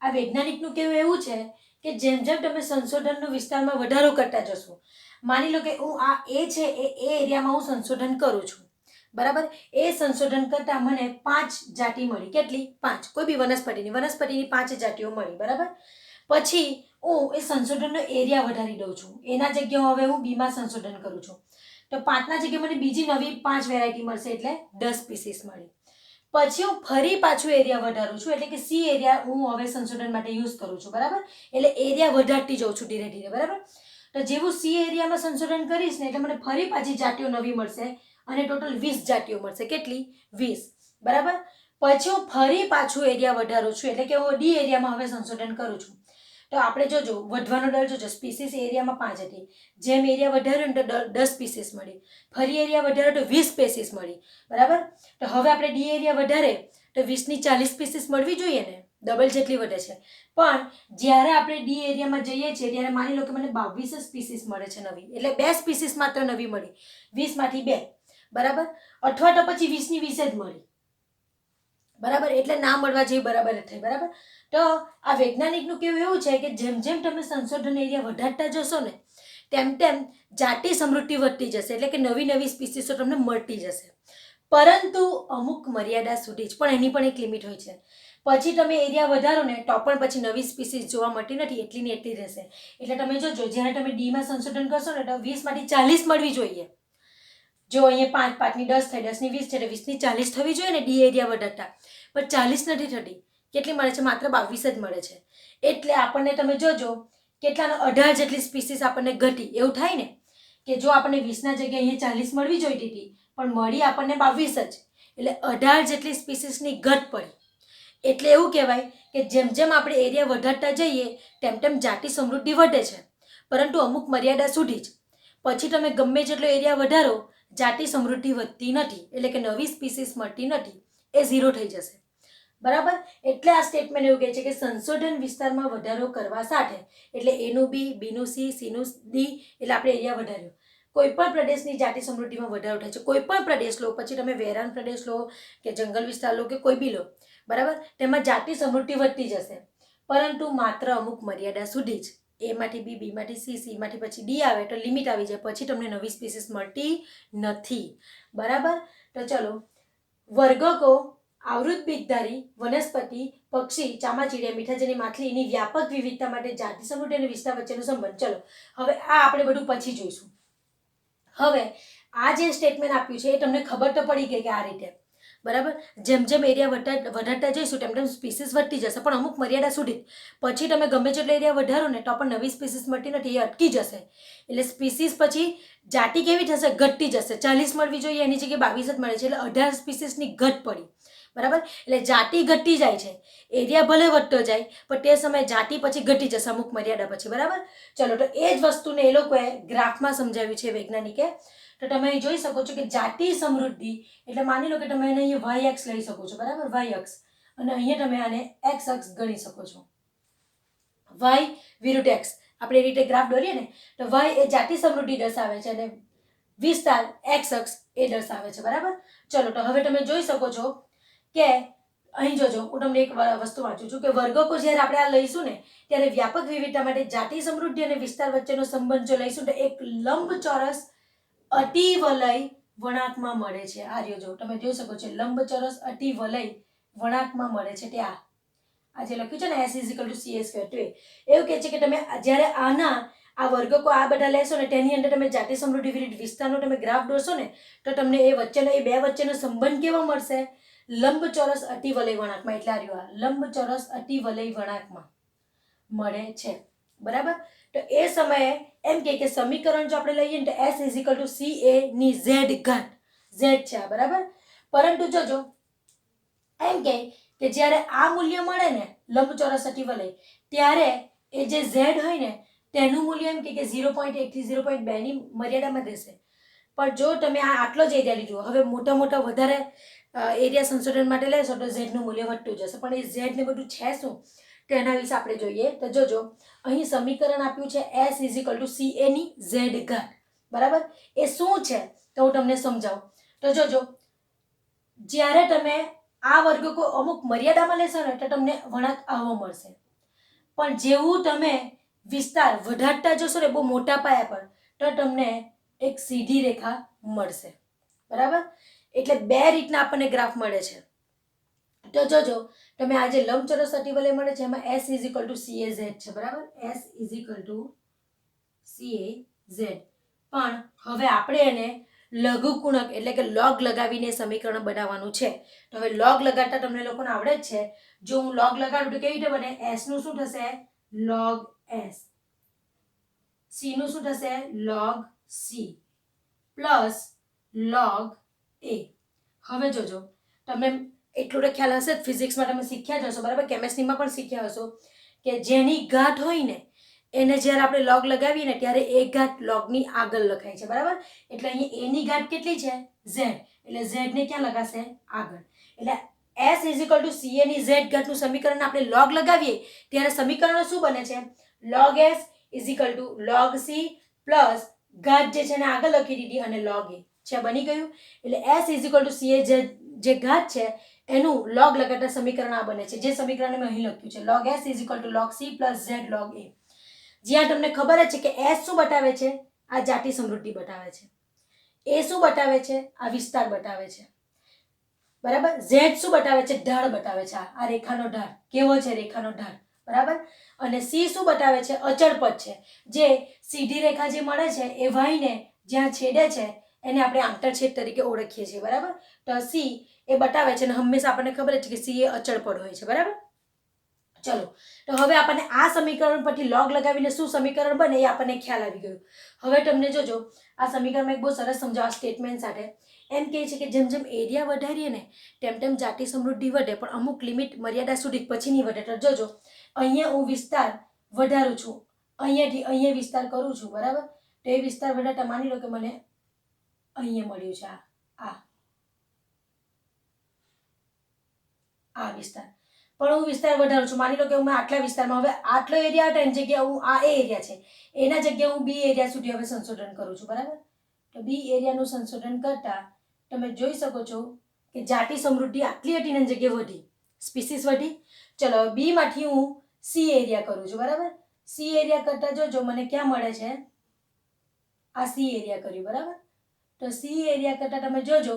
આ વૈજ્ઞાનિકનું કહેવું એવું છે કે જેમ જેમ તમે સંશોધનનો વિસ્તારમાં વધારો કરતા જશો, માની લો કે હું આ એ છે એ એરિયામાં હું સંશોધન કરું છું, બરાબર. એ સંશોધન કરતાં મને 5 જાતિ મળી. કેટલી? 5. કોઈ બી વનસ્પતિની 5 જાતિઓ મળી, બરાબર. પછી હું એ સંશોધનનો એરિયા વધારી દઉં છું. એના જગ્યાએ હવે હું બીમાં સંશોધન કરું છું, તો 5ના જગ્યાએ મને બીજી નવી 5 વેરાયટી મળશે, એટલે 10 સ્પીસીસ મળી. પછી હું ફરી પાછું એરિયા વધારું છું, એટલે કે સી એરિયા હું હવે સંશોધન માટે યુઝ કરું છું, બરાબર. એટલે એરિયા વધારતી જાઉં છું ધીરે ધીરે, બરાબર. તો જેવું સી એરિયામાં સંશોધન કરીશ ને એટલે મને ફરી પાછી જાતિઓ નવી મળશે અને ટોટલ 20 જાતિઓ મળશે. કેટલી? 20, બરાબર. પછી હું ફરી પાછું એરિયા વધારું છું, એટલે કે હું ડી એરિયામાં હવે સંશોધન કરું છું. તો આપણે જોજો, વધવાનો દર જોજો. સ્પીસીસ એરિયામાં 5 હતી, જેમ એરિયા વધાર્યો ને તો 10 સ્પીસીસ મળી. ફરી એરિયા વધાર્યો તો 20 સ્પીસીસ મળી, બરાબર. તો હવે આપણે ડી એરિયા વધારે તો 20 ની 40 સ્પીસીસ મળવી જોઈએ ને, ડબલ જેટલી વધે છે. પણ જ્યારે આપણે ડી એરિયામાં જઈએ છીએ ત્યારે માની લો કે મને 22 સ્પીસીસ મળે છે નવી, એટલે 2 સ્પીસીસ માત્ર નવી મળી, 20માંથી 2, બરાબર. અથવા તો પછી 20ની 20 જ મળી, બરાબર. એટલે ના મળવા જેવી બરાબર જ થઈ, બરાબર. તો આ વૈજ્ઞાનિકનું કહેવું એવું છે કે જેમ જેમ તમે સંશોધન એરિયા વધારતા જશો ને તેમ તેમ જાતિ સમૃદ્ધિ વધતી જશે, એટલે કે નવી નવી સ્પીસીસો તમને મળતી જશે, પરંતુ અમુક મર્યાદા સુધી જ. પણ એની પણ એક લિમિટ હોય છે. પછી તમે એરિયા વધારો ને તો પણ પછી નવી સ્પીસીસ જોવા મળતી નથી, એટલી ને એટલી રહેશે. એટલે તમે જોજો, જ્યારે તમે ડીમાં સંશોધન કરશો ને તો 20માંથી 40 મળવી જોઈએ. જો અહીંયા 5, 5ની 10 થાય, 10ની 20 છે, 20ની 40 થવી જોઈએ ને ડી એરિયા વધારતા, પણ 40 નથી થતી. કેટલી મળે છે? માત્ર 22 જ મળે છે. એટલે આપણને તમે જોજો કેટલાનો 18 જેટલી સ્પીસીસ આપણને ઘટી. એવું થાય ને કે જો આપણને 20ના જગ્યાએ અહીંયા 40 મળવી જોઈતી હતી, પણ મળી આપણને 22 જ, એટલે 18 જેટલી સ્પીસીસની ઘટ પડી. એટલે એવું કહેવાય કે જેમ જેમ આપણે એરિયા વધારતા જઈએ તેમ તેમ જાતિ સમૃદ્ધિ વધે છે, પરંતુ અમુક મર્યાદા સુધી જ. પછી તમે ગમે જેટલો એરિયા વધારો, જાતિ સમૃદ્ધિ વધતી નથી, એટલે કે નવી સ્પીસીસ મળતી નથી, એ 0 થઈ જશે, બરાબર. એટલે આ સ્ટેટમેન્ટ એવું કહે છે કે સંશોધન વિસ્તારમાં વધારો કરવા સાથે, એટલે એનું બી, બીનું સી, સીનું ડી, એટલે આપણે એરિયા વધાર્યો. કોઈ પણ પ્રદેશની જાતિ સમૃદ્ધિમાં વધારો થાય છે. કોઈ પણ પ્રદેશ લો, પછી તમે વેરાન પ્રદેશ લો કે જંગલ વિસ્તાર લો કે કોઈ બી લો, બરાબર. તેમાં જાતિ સમૃદ્ધિ વધતી જશે, પરંતુ માત્ર અમુક મર્યાદા સુધી જ. એમાંથી બી, બીમાંથી સી, સીમાંથી પછી ડી આવે તો લિમિટ આવી જાય, પછી તમને નવી સ્પીસીસ મળતી નથી, બરાબર. તો ચલો, વર્ગકો, આવૃત બીજધારી, વનસ્પતિ, પક્ષી, ચામાચીડિયા, મીઠાજની માછલીની વ્યાપક વિવિધતા માટે જાતિ સમૃદ્ધિ અને વિસ્તાર વચ્ચેનો સંબંધ. ચલો, હવે આ આપણે બધું પછી જોઈશું. હવે આ જે સ્ટેટમેન્ટ આપ્યું છે એ તમને ખબર તો પડી ગઈ કે આ રીતે, બરાબર. જેમ જેમ એરિયા વધારતા જઈશું તેમ તેમ સ્પીસીસ વધતી જશે, પણ અમુક મર્યાદા સુધી. પછી તમે ગમે તેટલો એરિયા વધારો ને તો પણ નવી સ્પીસીસ મળતી નથી, એ અટકી જશે. એટલે સ્પીસીસ પછી જાતિ કેવી થશે? ઘટતી જશે. 40 મળવી જોઈએ એની જગ્યાએ 22 જ મળે છે, એટલે 18 સ્પીસીસની ઘટ પડી, બરાબર. એટલે જાતિ ઘટતી જાય છે, એરિયા ભલે વધતો જાય પણ તે સમયે જાતિ પછી ઘટી જશે અમુક મર્યાદા પછી, બરાબર. ચલો, તો એ જ વસ્તુને એ લોકોએ ગ્રાફમાં સમજાવ્યું છે વૈજ્ઞાનિકે. તો તમે અહીં જોઈ શકો છો કે જાતિ સમૃદ્ધિ એટલે માની લો કે તમે એને અહીંયા વાય અક્ષ લઈ શકો છો, બરાબર, વાય અક્ષ, અને અહીંયા તમે આને એક્સ અક્ષ ગણી શકો છો. વાય વિરુદ્ધ એક્સ આપણે એ રીતે ગ્રાફ દોરીએ ને તો વાય એ જાતિ સમૃદ્ધિ દર્શાવે છે અને વિસ્તાર એક્સ અક્ષ એ દર્શાવે છે, બરાબર. ચલો, તો હવે તમે જોઈ શકો છો કે અહીં જોજો, હું તમને એક વસ્તુ વાંચું છું કે વર્ગકો જ્યારે આપણે આ લઈશું ને ત્યારે વ્યાપક વિવિધતા માટે જાતિ સમૃદ્ધિ અને વિસ્તાર વચ્ચેનો સંબંધ જો લઈશું તો એક લંબચોરસ અતિવલય વળાંકમાં મળે છે. આ રહ્યો જો, તમે જોઈ શકો છો, લંબચોરસ અતિવલય વળાંકમાં મળે છે. ત્યાં આ જે લખ્યું છે ને S = CA², તો એવું કહે છે કે તમે જ્યારે આના આ વર્ગકો આ બધા લેશો ને તેની અંદર તમે જાતિ સમૃદ્ધિ વિરુદ્ધ વિસ્તારનો તમે ગ્રાફ દોરશો ને તો તમને એ બે વચ્ચેનો સંબંધ કેવો મળશે? લંબચોરસ અતિવલય વળાંકમાં. એટલે આ રહ્યું, લંબચોરસ અતિવલય વળાંકમાં મળે છે. બરાબર. તો એ સમયે એમ કે સમીકરણ જો આપણે લઈએ ને તો S = CA ની Z ઘાત. Z છે આ. બરાબર. પરંતુ જોજો એમ કે જ્યારે આ મૂલ્ય મળે ને લંબચોરસ અતિવલય, ત્યારે એ જે Z હોય ને તેનું મૂલ્ય એમ કે 0.1 થી 0.2 ની મર્યાદામાં રહેશે. પણ જો તમે આટલો જ એરિયા લીધો, હવે મોટા વધારે એરિયા સંશોધન માટે લેશો તો ઝેડનું મૂલ્ય વધતું જશે. પણ એ ઝેડ ને બધું છે શું તેના વિશે આપણે જોઈએ. તો જોજો અહીં સમીકરણ આપ્યું છે S = CA ની Z ઘાત. બરાબર. એ શું છે તો હું તમને સમજાવું. તો જોજો જ્યારે તમે આ વર્ગકો અમુક મર્યાદામાં લેશો ને તો તમને વળાંક આવો મળશે. પણ જેવું તમે વિસ્તાર વધારતા જશો ને બહુ મોટા પાયા પર તો તમને એક સીધી રેખા મળશે. બરાબર. એટલે બે રીતના આપણને ગ્રાફ મળે છે. તો જોજો તમે આ જે લંબચોરસ અતિવલય મળે છે એમાં S = CAZ છે. બરાબર. S = CAZ. પણ હવે આપણે એને લઘુગુણક એટલે કે લોગ લગાવીને સમીકરણ બનાવવાનું છે. તો હવે લોગ લગાડતા તમને લોકોને આવડે જ છે. જો હું લોગ લગાડું તો કેવી રીતે બને? S નું શું થશે? log S. C નું શું થશે? log C plus log A. હવે જોજો તમે એટલું તો ખ્યાલ હશે જ, ફિઝિક્સમાં તમે શીખ્યા જ હશો. બરાબર. કેમેસ્ટ્રીમાં પણ શીખ્યા હશો કે જેની ઘાત હોય ને એને જ્યારે આપણે લોગ લગાવીએ ને ત્યારે એ ઘાત લોગની આગળ લખાય છે. બરાબર. એટલે અહીં એની ઘાત કેટલી છે? Z. એટલે Z ને ક્યાં લગાશે? આગળ. એટલે S = CA ની Z ઘાતનું સમીકરણ આપણે લોગ લગાવીએ ત્યારે સમીકરણ શું બને છે? log S = log C plus ઘાત જે છે એને આગળ લખી દીધી અને log A છે. બની ગયું. એટલે S = CA જે ઘાત છે એનું લોગ લગાડતા સમીકરણ આ બને છે. જે સમીકરણ મેં અહીં લખ્યું છે log S = log C plus Z log A. જ્યાં તમને ખબર જ છે કે S શું બતાવે છે? આ જાતિ સમૃદ્ધિ બતાવે છે. A શું બતાવે છે? આ વિસ્તાર બતાવે છે. બરાબર. Z શું બતાવે છે? ઢાળ બતાવે છે. આ રેખાનો ઢાળ કેવો છે? રેખાનો ઢાળ. બરાબર. અને C શું બતાવે છે? અચળ પદ છે. જે સીધી રેખા જે મળે છે એ વાયને જ્યાં છેદે છે એને આપણે આંતરછેદ તરીકે ઓળખીએ છીએ. બરાબર. તો C એ બતાવે છે અને હંમેશા આપણને ખબર જ છે કે C એ અચળ પદ હોય છે. બરાબર. ચલો તો હવે આપણને આ સમીકરણ પરથી લોગ લગાવીને શું સમીકરણ બને એ આપણને ખ્યાલ આવી ગયો. હવે તમને જોજો આ સમીકરણમાં એક બહુ સરસ સમજાવવા સ્ટેટમેન્ટ સાથે એમ કહે છે કે જેમ જેમ એરિયા વધારીએ ને તેમ તેમ જાતિ સમૃદ્ધિ વધે, પણ અમુક લિમિટ મર્યાદા સુધી પછી નહીં વધે. તો જોજો અહીંયા હું વિસ્તાર વધારું છું, અહીંયાથી અહીંયા વિસ્તાર કરું છું. બરાબર. તો એ વિસ્તાર વધારતા માની લો કે મને અહીંયા મળ્યું છે આ વિસ્તાર, પણ હું વિસ્તાર વધારું છું. માની લો કે હું આટલા વિસ્તારમાં, હવે આટલો એરિયા હતો એની જગ્યાએ હું આ એરિયા છે એના જગ્યાએ હું બી એરિયા સુધી હવે સંશોધન કરું છું. બરાબર. તો બી એરિયાનું સંશોધન કરતા તમે જોઈ શકો છો કે જાતિ સમૃદ્ધિ આટલી હતી એની જગ્યાએ વધી, સ્પીસીસ વધી. ચલો બી માંથી હું સી એરિયા કરું છું. બરાબર. સી એરિયા કરતા જોજો મને ક્યાં મળે છે? આ સી એરિયા કર્યું. બરાબર. તો સી એરિયા કરતા તમે જોજો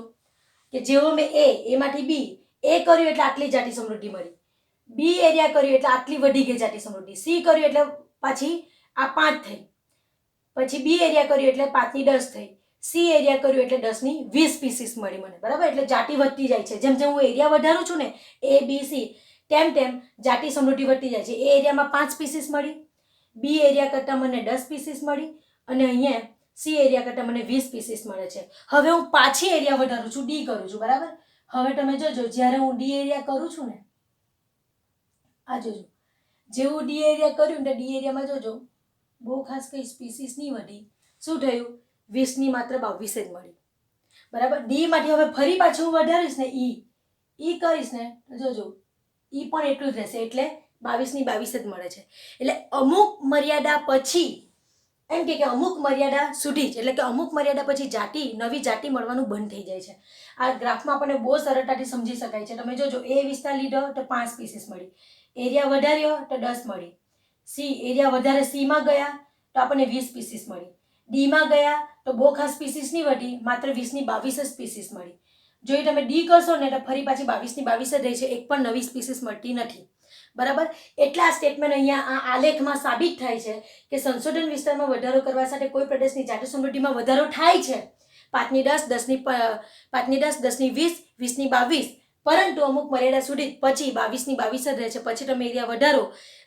કે જેવો મેં એમાંથી બી એ કર્યું એટલે આટલી જાતિ સમૃદ્ધિ મળી, બી એરિયા કર્યું એટલે આટલી વધી ગઈ જાતિ સમૃદ્ધિ, સી કર્યું એટલે પાછી આ 5 થઈ, પછી બી એરિયા કર્યું એટલે 5 ની 10 થઈ, સી એરિયા કર્યું એટલે 10 ની 20 સ્પીસીસ મળી મને. બરાબર. એટલે જાતિ વધતી જાય છે. જેમ જેમ હું એરિયા વધારું છું ને એ બી સી, તેમ તેમ જાતિ સમૃદ્ધિ વધતી જાય છે. એ એરિયામાં 5 સ્પીસીસ મળી, બી એરિયા કરતાં મને 10 સ્પીસીસ મળી અને અહીંયા સી એરિયા કરતાં મને 20 સ્પીસીસ મળે છે. હવે હું પાછી એરિયા વધારું છું, ડી કરું છું. બરાબર. હવે તમે જોજો જ્યારે હું ડી એરિયા કરું છું ને આ જોજો જેવું ડી એરિયા કર્યું ને ડી એરિયામાં જોજો બહુ ખાસ કઈ સ્પીસીસ નહીં વધી. શું થયું? 20 ની માત્ર 22 જ મળી. બરાબર. ડી માંથી હવે ફરી પાછું હું વધારીશ ને ઈ કરીશ ને તો જોજો ઈ પણ એટલું જ રહેશે. એટલે 22 ની 22 જ મળે છે. એટલે અમુક મર્યાદા પછી એમ કે અમુક મર્યાદા સુધી જ, એટલે કે અમુક મર્યાદા પછી નવી જાતિ મળવાનું બંધ થઈ જાય છે. આ ગ્રાફમાં આપણને બહુ સરળતાથી સમજી શકાય છે. તમે જોજો એ વિસ્તાર લીધો તો 5 સ્પીસીસ મળી, એરિયા વધાર્યો તો 10 મળી, સી એરિયા વધારે સીમાં ગયા તો આપણને 20 સ્પીસીસ મળી, ડીમાં ગયા તો બહુ ખાસ સ્પીસીસ નહીં વધી, માત્ર 20 ની 22 જ સ્પીસીસ મળી. જો તમે ડી કરશો ને તો ફરી પાછી 22 ની 22 જ રહે છે, એક પણ નવી સ્પીસીસ મળતી નથી. બરાબર. એટલે આ સ્ટેટમેન્ટ અહીંયા આ આલેખમાં સાબિત થાય છે કે સંશોધન વિસ્તારમાં વધારો કરવા સાથે કોઈ પ્રદેશની જાતિ સમૃદ્ધિમાં વધારો થાય છે. 5ની 10, 5ની 10, 10ની 20, 20ની 22, પરંતુ અમુક મર્યાદા સુધી પછી 22ની 22 જ રહે છે. પછી તમે એરિયા વધારો,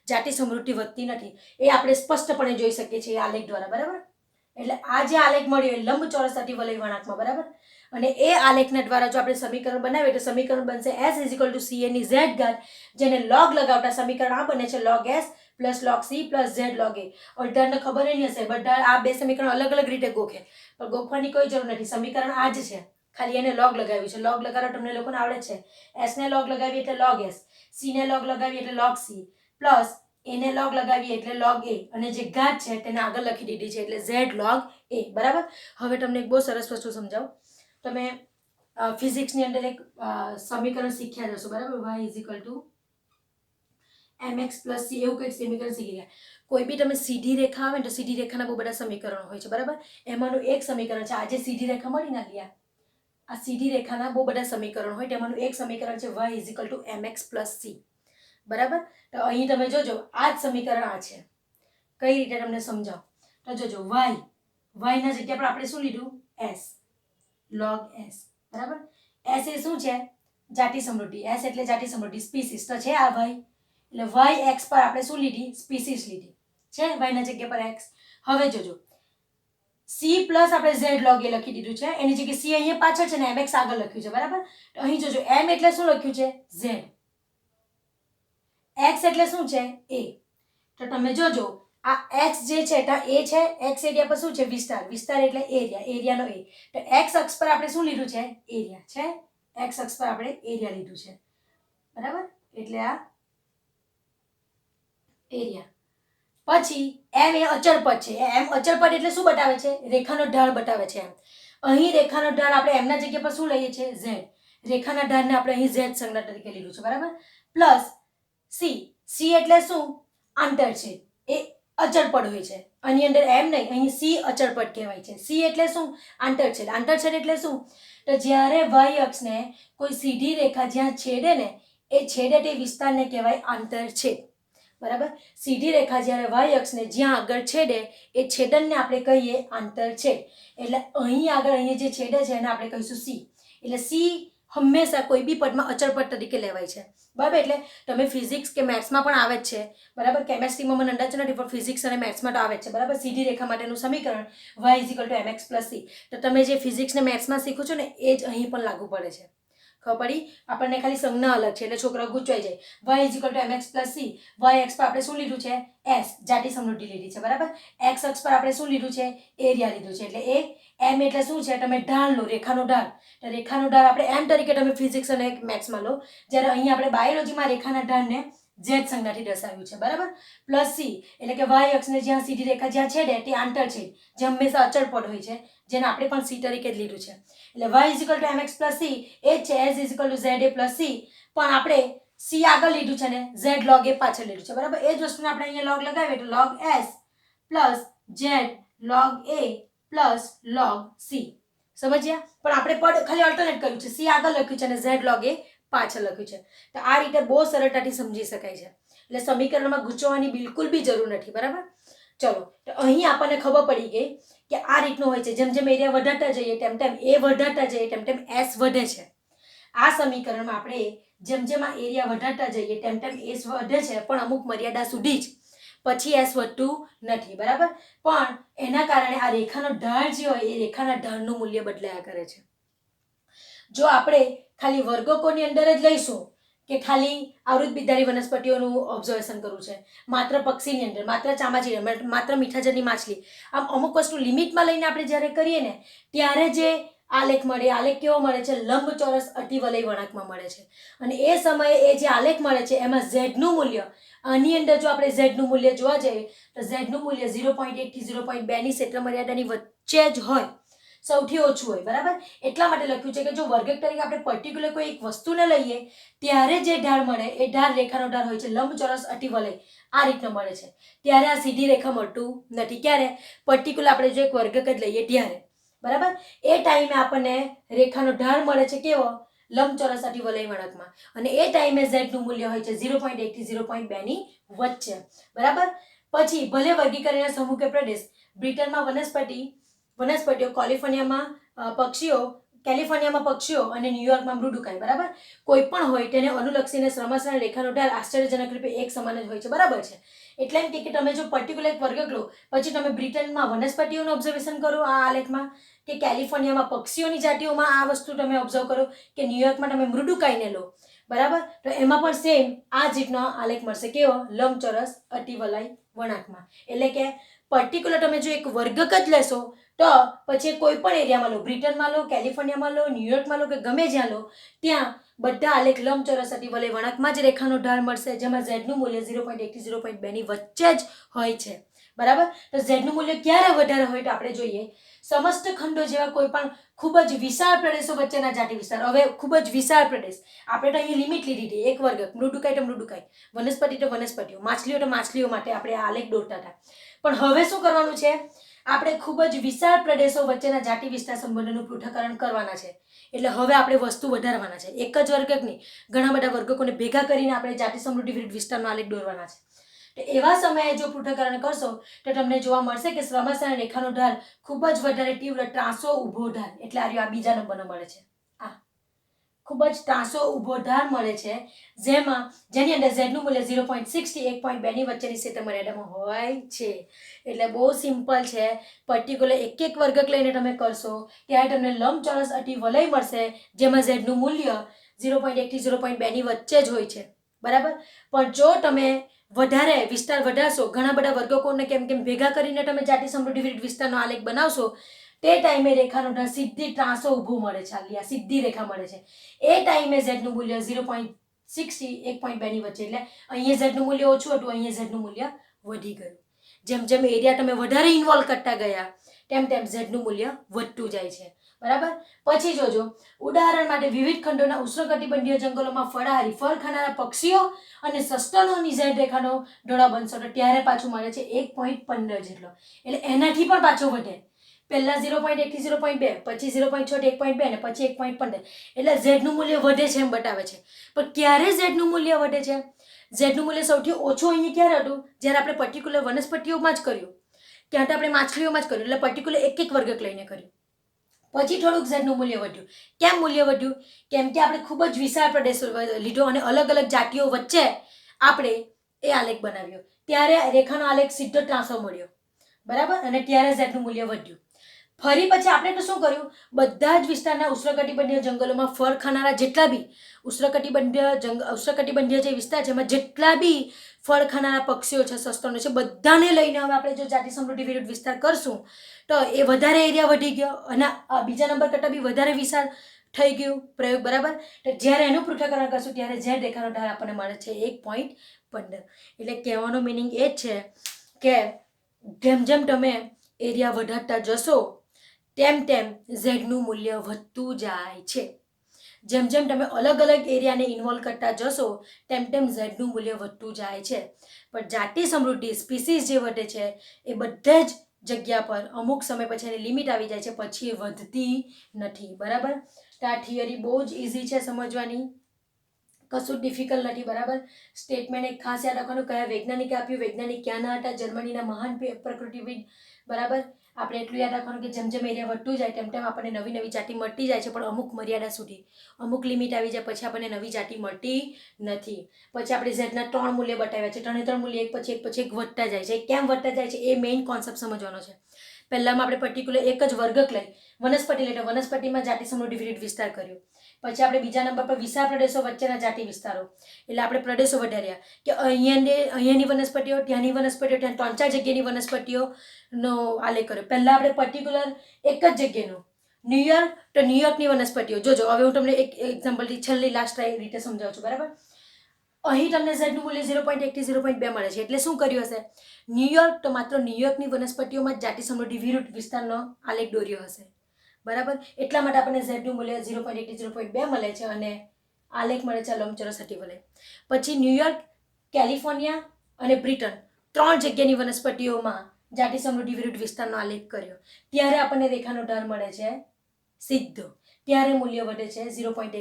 જાતિ સમૃદ્ધિ વધતી નથી. એ આપણે સ્પષ્ટપણે જોઈ શકીએ છીએ આલેખ દ્વારા. બરાબર. એટલે આ જે આલેખ મળ્યો એ લંબચોરસ અતિવલય વળાંકમાં. બરાબર. અને એ આલેખના દ્વારા જો આપણે સમીકરણ બનાવીએ તો સમીકરણ બનશે s = CA ની z ઘાત, જેને log લગાવતા સમીકરણ આ બને છે log s + log c + z log a. અડધાને ખબર નહીં હશે, બધા આ બે સમીકરણ અલગ અલગ રીતે ગોખે, પણ ગોખવાની કોઈ જરૂર નથી. સમીકરણ આ જ છે, ખાલી એને log લગાવ્યું છે. log લગાવતા તમને લોકોને આવડે છે. s ને log લગાવીએ એટલે log s, c ને log લગાવીએ એટલે log c, પ્લસ a ને log લગાવીએ એટલે log a, અને જે ઘાત છે તેને આગળ લખી દીધી છે એટલે z log a. બરાબર. હવે તમને એક બહુ સરસ વસ્તુ સમજાવું. તમે ફિઝિક્સની અંદર એક સમીકરણ શીખ્યા જશો. બરાબર. y = mx + c એવું કંઈક સમીકરણ શીખી ગયા. કોઈ બી તમે સીધી રેખા આવે ને તો સીધી રેખાના બહુ બધા સમીકરણો હોય છે. બરાબર. એમાંનું એક સમીકરણ છે, આજે સીધી રેખા મળી ના લ્યા, આ સીધી રેખાના બહુ બધા સમીકરણ હોય, તેમાંનું એક સમીકરણ છે y = mx + c. બરાબર. તો અહીં તમે જોજો, આ જ સમીકરણ આ છે. કઈ રીતે તમને સમજાવો તો જોજો. y ના જગ્યા પર આપણે શું લીધું? s, log s. બરાબર. s એ શું છે? જાતિ સમૃદ્ધિ. s એટલે જાતિ સમૃદ્ધિ, સ્પીસીસ તો છે આ y. એટલે y x પર આપણે શું લીધી? સ્પીસીસ લીધી છે, y ના જગ્યા પર x. હવે જોજો, c પ્લસ આપણે z log a લખી દીધું છે, એની જગ્યાએ c અહીંયા પાછળ છે ને mx આગળ લખ્યું છે. બરાબર. તો અહીં જોજો, m એટલે શું લખ્યું છે? z. x એટલે શું છે? a. તો તમે જોજો, આ x જે છે તો a છે, x એરિયા પર શું છે? વિસ્તાર. વિસ્તાર એટલે એરિયા, એરિયાનો a. તો x અક્ષ પર આપણે શું લીધું છે? એરિયા છે. x અક્ષ પર આપણે એરિયા લીધું છે. બરાબર. એટલે આ એરિયા. પછી m એ અચળ પદ છે. m અચળ પદ એટલે શું બતાવે છે? રેખાનો ઢાળ બતાવે છે. એમ અહીં રેખાનો ઢાળ આપણે m ના જગ્યા પર શું લઈએ છીએ? z. રેખાના ઢાળને આપણે અહીં z સંજ્ઞા તરીકે લીધું છે. બરાબર. Plus c. c એટલે શું? આંતરછેદ. એ અચળ પદ હોય છે. આની અંદર m નહીં, અહીં c અચળ પદ કહેવાય છે. c એટલે શું? આંતરછેદ. આંતરછેદ એટલે શું? તો જ્યારે y અક્ષને કોઈ સીધી રેખા જ્યાં છેદે ને, એ છેદે તે વિસ્તારને કહેવાય આંતરછેદ. બરાબર. સીધી રેખા જ્યારે y અક્ષને જ્યાં આગળ છેદે એ છેદનને આપણે કહીએ આંતરછેદ. એટલે અહીં આગળ અહીંયા જે છેદે છે એને આપણે કહીશું c. એટલે c હંમેશા કોઈ બી પદમાં અચળ પદ તરીકે લેવાય છે. બરાબર. એટલે તમે ફિઝિક્સ કે મેથ્સમાં પણ આવે જ છે. બરાબર. કેમેસ્ટ્રીમાં મને અંદાજ નથી, પણ ફિઝિક્સ અને મેથ્સમાં તો આવે જ છે. બરાબર. સીધી રેખા માટેનું સમીકરણ y = mx + c. તો તમે જે ફિઝિક્સ ને મેથ્સમાં શીખો છો ને એ જ અહીં પણ લાગુ પડે છે. ખબર પડી? આપણને ખાલી સંજ્ઞા અલગ છે એટલે છોકરાઓ ગૂંચવાઈ જાય. y = mx + c. y અક્ષ પર આપણે શું લીધું છે? s, જાતિ સમૃદ્ધિ લીધી છે. બરાબર. x અક્ષ પર આપણે શું લીધું છે? એરિયા લીધું છે. એટલે એ m એટલે શું છે? તમે ઢાળ લો, રેખાનો ઢાળ. તો રેખાનો ઢાળ આપણે m તરીકે તમે ફિઝિક્સ અને મેથ્સમાં લો, જ્યારે અહીં આપણે બાયોલોજીમાં રેખાના ઢાળને z સંજ્ઞાથી દર્શાવ્યું છે. બરાબર. પ્લસ c એટલે કે y અક્ષને જ્યાં સીધી રેખા જ્યાં છેદે તે આંતરછેદ, જે હંમેશા અચળ પદ હોય છે, જેને આપણે પણ c તરીકે જ લીધું છે. એટલે y = mx + c એ જ છે s = za + c, પણ આપણે c આગળ લીધું છે ને z log a પાછળ લીધું છે. બરાબર. એ જ વસ્તુને આપણે અહીંયા log લગાવીએ તો log s + z log a + log c. સમજ્યા? પણ આપણે પદ ખાલી અલ્ટરનેટ કર્યું છે, c આગળ લખ્યું છે અને z log a પાછળ લખ્યું છે. તો આ રીતે બહુ સરળતાથી સમજી શકાય છે. એટલે સમીકરણમાં ગૂંચવવાની બિલકુલ બી જરૂર નથી. બરાબર. ચલો, તો અહીં આપણને ખબર પડી ગઈ કે આ રીતનું હોય છે. જેમ જેમ એરિયા વધારતા જઈએ તેમ તેમ a વધારતા જઈએ તેમ તેમ s વધે છે. આ સમીકરણમાં આપણે જેમ જેમ આ એરિયા વધારતા જઈએ તેમ તેમ s વધે છે, પણ અમુક મર્યાદા સુધી જ. પછી s વધતું નથી. બરાબર. પણ એના કારણે આ રેખાનો ઢાળ જે હોય એ રેખાના ઢાળનું મૂલ્ય બદલાયા કરે છે. જો આપણે ખાલી વર્ગકોની અંદર જ લઈશું કે ખાલી આવૃતબીજધારી વનસ્પતિઓનું ઓબ્ઝર્વેશન કરવું છે, માત્ર પક્ષીની અંદર, માત્ર ચામાચીડી, માત્ર મીઠાજળની માછલી, આમ અમુક વસ્તુ લિમિટમાં લઈને આપણે જ્યારે કરીએ ને ત્યારે જે આલેખ મળે, આલેખ કેવો મળે છે? લંબચોરસ અતિવલય વળાંકમાં મળે છે. અને એ સમયે એ જે આલેખ મળે છે એમાં ઝેડનું મૂલ્ય, આની અંદર જો આપણે ઝેડનું મૂલ્ય જોવા જઈએ તો ઝેડનું મૂલ્ય 0.1 થી 0.2 ની ક્ષેત્ર મર્યાદાની વચ્ચે જ હોય, સૌથી ઓછું હોય. બરાબર. એટલા માટે લખ્યું છે કે જો વર્ગક તરીકે આપણે પર્ટિક્યુલર કોઈ એક વસ્તુને લઈએ ત્યારે જે ઢાળ મળે એ ઢાળ રેખાનો ઢાળ હોય છે લંબચોરસ અતિવલય, આ રીતનો મળે છે. ત્યારે આ સીધી રેખા મળતું નથી. ક્યારે? પર્ટિક્યુલર આપણે જો એક વર્ગક જ લઈએ ત્યારે. બરાબર. એ ટાઈમે આપણને રેખાનો ઢાળ મળે છે કેવો? લંબચોરસ અતિવલય વળાંકમાં, અને એ ટાઈમે ઝેડનું મૂલ્ય હોય છે 0.1 થી 0.2 વચ્ચે, બરાબર. પછી ભલે વર્ગીકરણના સમૂહ કે પ્રદેશ, બ્રિટનમાં વનસ્પતિઓ, કેલિફોર્નિયામાં પક્ષીઓ અને ન્યુયોર્કમાં મૃદુકાય, બરાબર. કોઈ પણ હોય તેને અનુલક્ષીને શ્રમસાર રેખાનો ઢાળ આશ્ચર્યજનક રૂપે એક સમાન જ હોય છે, બરાબર છે. એટલે એમ કે તમે જો પર્ટિક્યુલર એક વર્ગ લો, પછી તમે બ્રિટનમાં વનસ્પતિઓનું ઓબ્ઝર્વેશન કરો આ આલેખમાં, કે કેલિફોર્નિયામાં પક્ષીઓની જાતિઓમાં આ વસ્તુ તમે ઓબ્ઝર્વ કરો, કે ન્યુયોર્કમાં તમે મૃદુકાઈને લો, બરાબર. તો એમાં પણ સેમ આ જ રીતનો આલેખ મળશે, કેવો? લંબચોરસ અતિવલય વળાંકમાં. એટલે કે પર્ટિક્યુલર તમે જો એક વર્ગક જ લેશો તો પછી કોઈ પણ એરિયામાં લો, બ્રિટનમાં લો, કેલિફોર્નિયામાં લો, ન્યુયોર્કમાં લો, કે ગમે જ્યાં લો, ત્યાં બધા આલેખ લંબચોરસ અતિવલય વળાંકમાં જ રેખાનો ઢાળ મળશે, જેમાં ઝેડનું મૂલ્ય 0.1 થી 0.2 વચ્ચે જ હોય છે, બરાબર. તો ઝેડનું મૂલ્ય ક્યારે વધારે હોય તો આપણે જોઈએ સમસ્ત ખંડો જેવા કોઈ પણ ખૂબ જ વિશાળ પ્રદેશો વચ્ચેના જાતિ વિસ્તાર. હવે ખૂબ જ વિશાળ પ્રદેશ, આપણે તો અહીં લિમિટ લીધી હતી, એક વર્ગ, મૃદુકાય તો મૃદુકાય, વનસ્પતિ તો વનસ્પતિઓ, માછલીઓ તો માછલીઓ માટે આપણે આ આલેખ દોરતા હતા. પણ હવે શું કરવાનું છે? આપણે ખૂબ જ વિશાળ પ્રદેશો વચ્ચેના જાતિ વિસ્તાર સંબંધોનું પૃથ્થકરણ કરવાના છે. એટલે હવે આપણે વસ્તુ વધારવાના છે, એક જ વર્ગક નહીં, ઘણા બધા વર્ગકોને ભેગા કરીને આપણે જાતિ સમૃદ્ધિ વિરુદ્ધ વિસ્તારનો આલેખ દોરવાના છે. તો એવા સમયે જો પૃથ્થકરણ કરશો તો તમને જોવા મળશે કે શ્રમસાર રેખાનો ઢાળ ખૂબ જ વધારે તીવ્ર ત્રાંસો ઊભો ઢાળ, એટલે આ બીજા નંબરનો મળે છે. આ ખૂબ જ ત્રાંસો ઊભો ઢાળ મળે છે, જેની અંદર ઝેડનું મૂલ્ય 0.6 થી 1.2 વચ્ચેની ક્ષેત્ર મર્યાદામાં હોય છે. એટલે બહુ સિમ્પલ છે, પર્ટિક્યુલર એક વર્ગક લઈને તમે કરશો ત્યારે તમને લંબચોરસ અતિવલય મળશે, જેમાં ઝેડનું મૂલ્ય 0.1 થી 0.2 વચ્ચે જ હોય છે, બરાબર. પણ જો તમે વધારે વિસ્તાર વધારશો, ઘણા બધા વર્ગકોને કેમ ભેગા કરીને તમે જાતિ સમૃદ્ધિ વિરુદ્ધ વિસ્તારનો આલેખ બનાવશો, તે ટાઈમે રેખાનો ઢાળ સીધી ત્રાંસો ઊભું મળે છે, આ સીધી રેખા મળે છે. એ ટાઈમે ઝેડનું મૂલ્ય 0.6 થી 1.2 વચ્ચે, એટલે અહીંયા ઝેડનું મૂલ્ય ઓછું હતું, અહીંયા ઝેડનું મૂલ્ય વધી ગયું. જેમ જેમ એરિયા તમે વધારે ઇન્વોલ્વ કરતા ગયા તેમ તેમ ઝેડનું મૂલ્ય વધતું જાય છે, બરાબર. પછી જોજો, ઉદાહરણ માટે વિવિધ ખંડોના ઉષ્ણકટિબંધીય જંગલોમાં ફળ ખાનારા પક્ષીઓ અને સસ્તનોની ઝેડ રેખાનો ઢોળાવ બનશો તો ત્યારે પાછું મળે છે 1.15 જેટલો, એટલે એનાથી પણ પાછો વધે. પહેલા 0.1 થી 0.2, પછી 0.6 થી 1.2 ને પછી 1.15, એટલે ઝેડનું મૂલ્ય વધે છે એમ બતાવે છે. પણ ક્યારે ઝેડનું મૂલ્ય વધે છે? ઝેડનું મૂલ્ય સૌથી ઓછું અહીંયા ક્યારે હતું? જ્યારે આપણે પર્ટિક્યુલર વનસ્પતિઓમાં જ કર્યું, ત્યાં તો આપણે માછલીઓમાં જ કર્યું, એટલે પર્ટિક્યુલર એક વર્ગક લઈને કર્યું. પછી થોડુંક ઝેડનું મૂલ્ય વધ્યું. કેમ મૂલ્ય વધ્યું? કેમ કે આપણે ખૂબ જ વિશાળ પ્રદેશ લીધો અને અલગ અલગ જાતિઓ વચ્ચે આપણે એ આલેખ બનાવ્યો, ત્યારે રેખાનો આલેખ સીધો ત્રાંસો મળ્યો, બરાબર. અને ત્યારે ઝેડનું મૂલ્ય વધ્યું. ફરી પછી આપણે તો શું કર્યું? બધા જ વિસ્તારના ઉષ્ણકટિબંધીય જંગલોમાં ફળ ખાનારા જેટલા બી ઉષ્ણકટિબંધીય જે વિસ્તાર છે એમાં જેટલા બી ફળ ખાનારા પક્ષીઓ છે, સસ્તનો છે, બધાને લઈને હવે આપણે જો જાતિ સમૃદ્ધિ વિરુદ્ધ વિસ્તાર કરશું તો એ વધારે એરિયા વધી ગયો અને બીજા નંબર કરતાં બી વધારે વિશાળ થઈ ગયું પ્રયોગ, બરાબર. તો જ્યારે એનું પૃથ્થકરણ કરશું ત્યારે ઝેડ રેખાનો ઢાળ આપણને મળે છે 1.15. એટલે કહેવાનો મિનિંગ એ જ છે કે જેમ જેમ તમે એરિયા વધારતા જશો તેમ તેમ ઝેડનું મૂલ્ય વધતું જાય છે. જેમ જેમ તમે અલગ અલગ એરિયાને ઇન્વોલ્વ કરતા જશો તેમ તેમ ઝેડનું મૂલ્ય વધતું જાય છે. પણ જાતિ સમૃદ્ધિ સ્પીસીસ જે વધે છે એ બધે જ જગ્યા પર અમુક સમય પછી એની લિમિટ આવી જાય છે, પછી એ વધતી નથી, બરાબર. તો આ થિયરી બહુ જ ઇઝી છે સમજવાની, કશું જ ડિફિકલ્ટ નથી, બરાબર. સ્ટેટમેન્ટ એક ખાસ યાદ રાખવાનું, કયા વૈજ્ઞાનિકે આપ્યું, વૈજ્ઞાનિક ક્યાંના હતા, જર્મનીના મહાન પ્રકૃતિવિદ, બરાબર. આપણે એટલું યાદ રાખવાનું કે જેમ જેમ એરિયા વધતું જાય તેમ તેમ આપણને નવી નવી જાતિ મળતી જાય છે, પણ અમુક મર્યાદા સુધી, અમુક લિમિટ આવી જાય પછી આપણને નવી જાતિ મળતી નથી. પછી આપણે ઝેડના 3 મૂલ્ય બતાવ્યા છે, 3 મૂલ્ય એક પછી એક વધતા જાય છે. કેમ વધતા જાય છે એ મેઇન કોન્સેપ્ટ સમજવાનો છે. પહેલામાં આપણે પર્ટિક્યુલર એક જ વર્ગક લઈ વનસ્પતિ લઈ, વનસ્પતિમાં જાતિ સમૃદ્ધિ વિરુદ્ધ વિસ્તાર કર્યો. પછી આપણે બીજા નંબર પર વિશાળ પ્રદેશો વચ્ચેના જાતિ વિસ્તારો, એટલે આપણે પ્રદેશો વધાર્યા કે અહીંયાની વનસ્પતિઓ, ત્યાંની વનસ્પતિઓ, ત્યાં 3-4 જગ્યાની વનસ્પતિઓનો આલેખ કર્યો. પહેલાં આપણે પર્ટિક્યુલર એક જ જગ્યાનું ન્યુયોર્ક, તો ન્યુયોર્કની વનસ્પતિઓ જોજો. હવે હું તમને એક એક્ઝામ્પલથી છેલ્લી લાસ્ટ રીતે સમજાવું છું, બરાબર. અહીં તમને ઝેડનું મૂલ્ય 0.1 થી 0.2 મળે છે, એટલે શું કર્યું હશે? ન્યુયોર્ક તો માત્ર ન્યુયોર્કની વનસ્પતિઓમાં જ જાતિ સમૃદ્ધિ વિરુદ્ધ વિસ્તારનો આલેખ દોર્યો હશે, બરાબર. એટલા માટે આપણને ઝેડનું મૂલ્ય 0.1 થી 0.2 મળે છે અને આલેખ મળે છે લંબચોરસ અતિવલય. પછી ન્યુયોર્ક, કેલિફોર્નિયા અને બ્રિટન 3 જગ્યાની વનસ્પતિઓમાં જાતિ સમૃદ્ધિ વિરુદ્ધ વિસ્તારનો આલેખ કર્યો, ત્યારે આપણને રેખાનો ઢાળ મળે છે સીધો. ત્યારે મૂલ્ય વધે છે 0.1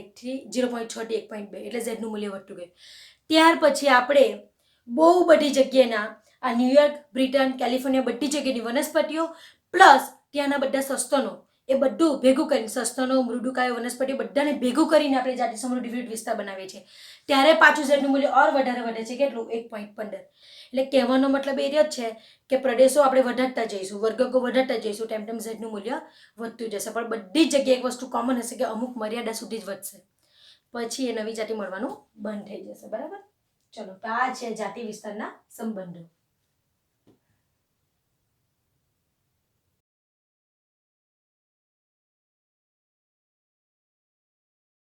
0.6 થી 1.2, એટલે ઝેડનું મૂલ્ય વધતું ગયું. ત્યાર પછી આપણે બહુ બધી જગ્યાના આ ન્યુયોર્ક, બ્રિટન, કેલિફોર્નિયા બધી જગ્યાની વનસ્પતિઓ પ્લસ ત્યાંના બધા સસ્તનો એ બધું ભેગું કરીને, સસ્તનો, મૃદુકાયો, વનસ્પતિઓ બધાને ભેગું કરીને આપણે જાતિ સમૃદ્ધિ વિવિધ વિસ્તાર બનાવીએ છીએ. ત્યારે પાછું ઝેડનું મૂલ્ય ઓર વધારે વધે છે. કેટલું? 1.15. એટલે કહેવાનો મતલબ એ જ છે કે પ્રદેશો આપણે વધારતા જઈશું, વર્ગકો વધારતા જઈશું, તેમ તેમ ઝેડનું મૂલ્ય વધતું જશે. પણ બધી જ જગ્યાએ એક વસ્તુ કોમન હશે કે અમુક મર્યાદા સુધી જ વધશે, પછી એ નવી જાતિ મળવાનું બંધ થઈ જશે. બરાબર? ચલો, તો આ છે જાતિ વિસ્તારના સંબંધો.